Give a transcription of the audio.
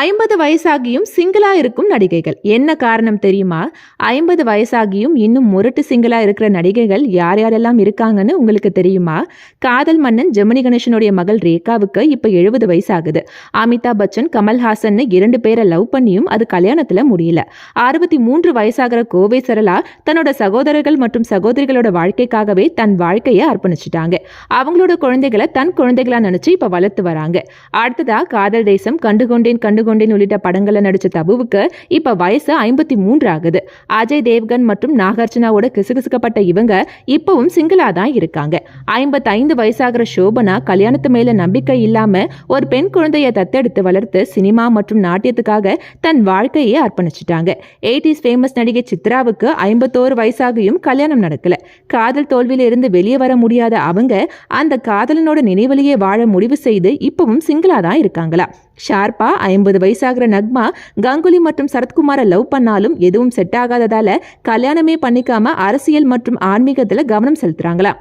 50 வயசாகியும் சிங்கிளா இருக்கும் நடிகைகள் என்ன காரணம் தெரியுமா? 50 வயசாகியும் இன்னும் முரட்டு சிங்கிளா இருக்கிற நடிகைகள் யார் யாரெல்லாம் இருக்காங்கன்னு உங்களுக்கு தெரியுமா? காதல் மன்னன் ஜெமினி கணேசனுடைய மகள் ரேகாவுக்கு இப்ப 70 வயசாகுது. அமிதாப் பச்சன், கமல்ஹாசன் 2 பேரை லவ் பண்ணியும் அது கல்யாணத்துல முடியல. 63 வயசாகிற கோவை சரளா தன்னோட சகோதரர்கள் மற்றும் சகோதரிகளோட வாழ்க்கைக்காகவே தன் வாழ்க்கையை அர்ப்பணிச்சுட்டாங்க. அவங்களோட குழந்தைகளை தன் குழந்தைகளா நினைச்சு இப்ப வளர்த்து வராங்க. அடுத்ததா காதல் தேசம், கண்டுகொண்டேன் உள்ளிட்ட படங்கள்ல நடிச்ச தபுவுக்கு இப்ப வயசு 53 ஆகுது. அஜய் தேவ்கன் மற்றும் நாகார்ஜுனாவோட கிசுகிசுக்கப்பட்ட இவங்க இப்பவும் சிங்கிளா தான் இருக்காங்க. 55 வயசாகிற சோபனா கல்யாணத்து மேல நம்பிக்கை இல்லாம ஒரு பெண் குழந்தைய தத்தெடுத்து வளர்த்து சினிமா மற்றும் நாட்டியத்துக்காக தன் வாழ்க்கையை அர்ப்பணிச்சுட்டாங்க. 80s ஃபேமஸ் நடிகை சித்ராவுக்கு 51 வயசாகியும் கல்யாணம் நடக்கல. காதல் தோல்வியில இருந்து வெளியே வர முடியாத அவங்க அந்த காதலனோட நினைவிலேயே வாழ முடிவு செய்து இப்பவும் சிங்கிளா தான் இருக்காங்களா. ஷார்ப்பா 50 வயசாகிற நக்மா கங்குலி மற்றும் சரத்குமாரை லவ் பண்ணாலும் எதுவும் செட் ஆகாததால கல்யாணமே பண்ணிக்காம அரசியல் மற்றும் ஆன்மீகத்துல கவனம் செலுத்துறாங்களா.